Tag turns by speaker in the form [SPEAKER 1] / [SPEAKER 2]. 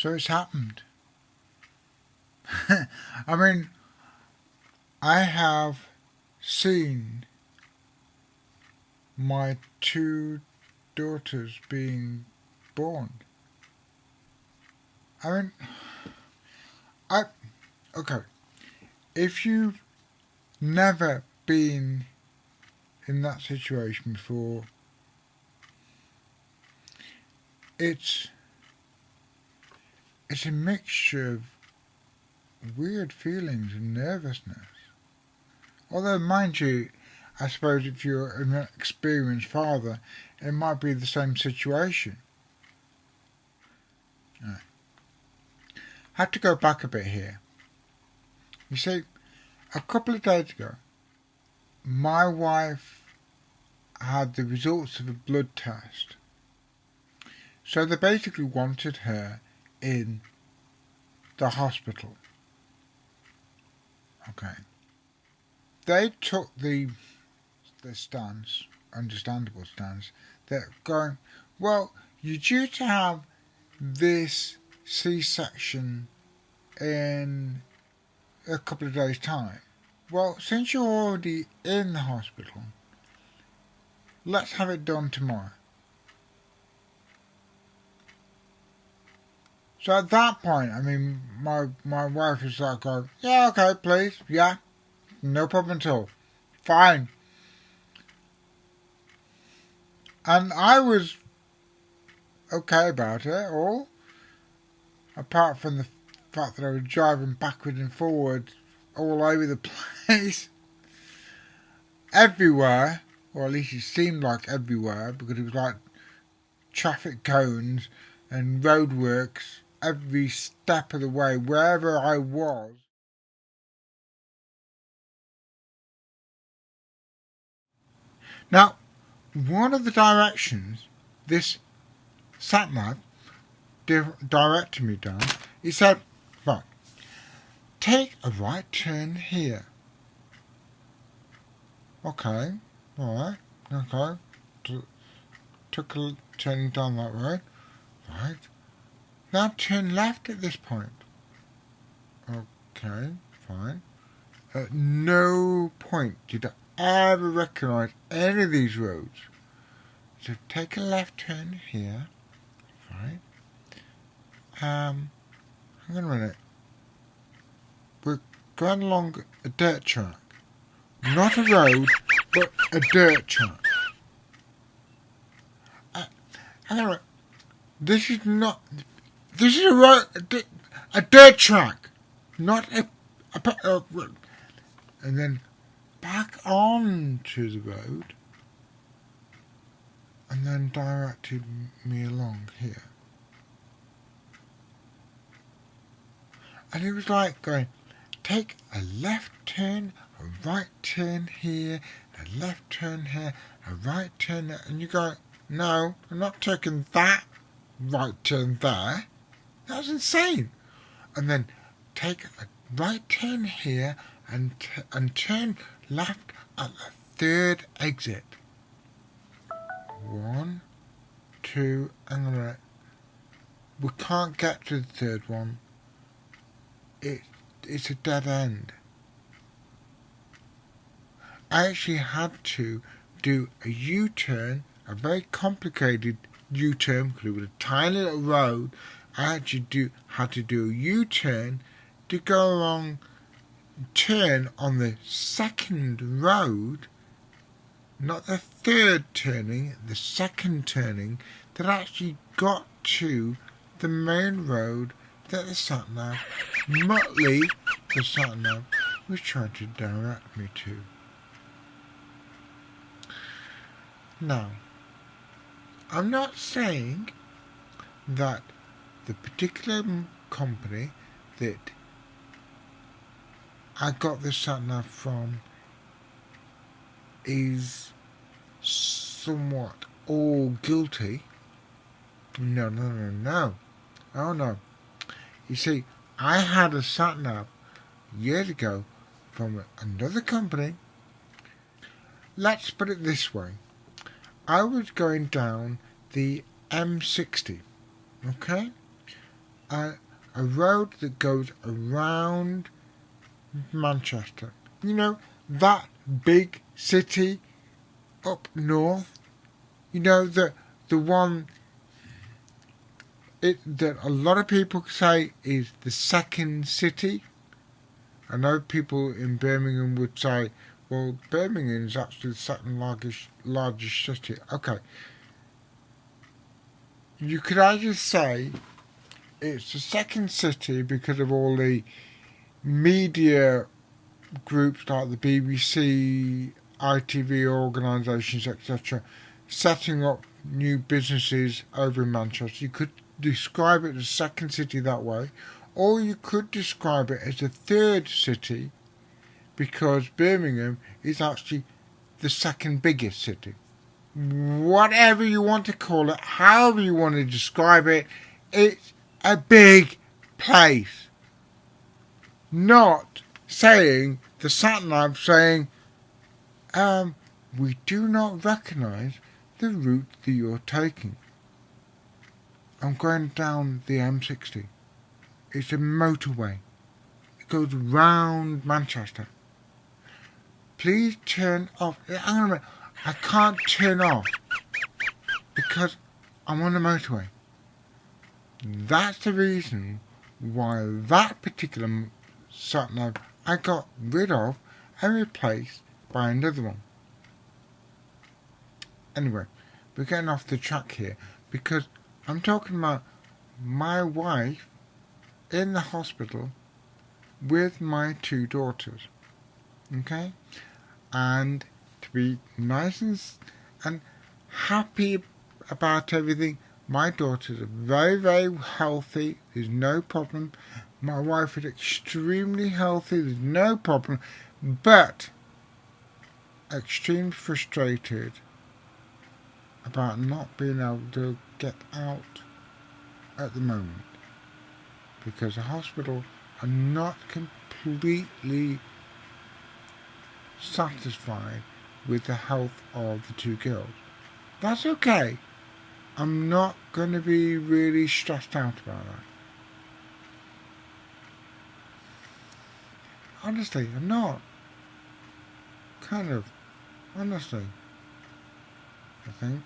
[SPEAKER 1] So it's happened. I mean, I have seen my two daughters being born. I mean, I okay. If you've never been in that situation before, it's a mixture of weird feelings and nervousness. Although, mind you, I suppose if you're an experienced father, it might be the same situation. Right. Had to go back a bit here. You see, a couple of days ago, my wife had the results of a blood test. So they basically wanted her in the hospital. Okay. They took the stance, understandable stance, that going, well, you're due to have this C-section in a couple of days' time. Well, since you're already in the hospital, let's have it done tomorrow. So at that point, I mean, my wife was like, going, yeah, okay, please, yeah, no problem at all, fine. And I was okay about it all, apart from the fact that I was driving backward and forward all over the place, everywhere, or at least it seemed like everywhere, because it was like traffic cones and roadworks every step of the way, wherever I was. Now, one of the directions this sat-nav directed me down, he said, right, take a right turn here. Okay, alright, okay. Took a turning down that road. Right. Now turn left at this point. Okay, fine. At no point did I ever recognise any of these roads. So take a left turn here. Right. Hang on a minute. We're going along a dirt track. Not a road, but a dirt track. Hang on a minute. This is not. This is a road, a dirt track, not a and then back on to the road, and then directed me along here. And it was like going, take a left turn, a right turn here, a left turn here, a right turn there, and you go, no, I'm not taking that right turn there. That's insane. And then take a right turn here and turn left at the third exit. 1, 2, hang on a minute. We can't get to the third one. It's a dead end. I actually had to do a U-turn, a very complicated U-turn, because it was a tiny little road. I actually had to do a U-turn to go along, turn on the second road, not the third turning, the second turning, that actually got to the main road that the sat-nav, Muttley, the sat-nav, was trying to direct me to. Now, I'm not saying that the particular company that I got the sat-nav from is somewhat all guilty. No. Oh no. You see, I had a sat-nav years ago from another company. Let's put it this way. I was going down the M60, okay? a road that goes around Manchester. You know, that big city up north. You know, the one that a lot of people say is the second city. I know people in Birmingham would say, well, Birmingham is actually the second largest city. Okay. You could either say it's the second city because of all the media groups like the BBC, ITV organisations, etc., setting up new businesses over in Manchester. You could describe it as a second city that way, or you could describe it as a third city because Birmingham is actually the second biggest city. Whatever you want to call it, however you want to describe it, it's a big place. Not saying the sat-nav saying, we do not recognise the route that you're taking. I'm going down the M60. It's a motorway. It goes round Manchester. Please turn off. Hang on a minute. I can't turn off because I'm on the motorway. That's the reason why that particular sat-nav I got rid of and replaced by another one. Anyway, we're getting off the track here because I'm talking about my wife in the hospital with my 2 daughters. Okay? And to be nice and happy about everything, my daughters are very, very healthy. There's no problem. My wife is extremely healthy. There's no problem. But extremely frustrated about not being able to get out at the moment because the hospital are not completely satisfied with the health of the 2 girls. That's okay. I'm not going to be really stressed out about that. Honestly, I'm not. Kind of. Honestly. I think.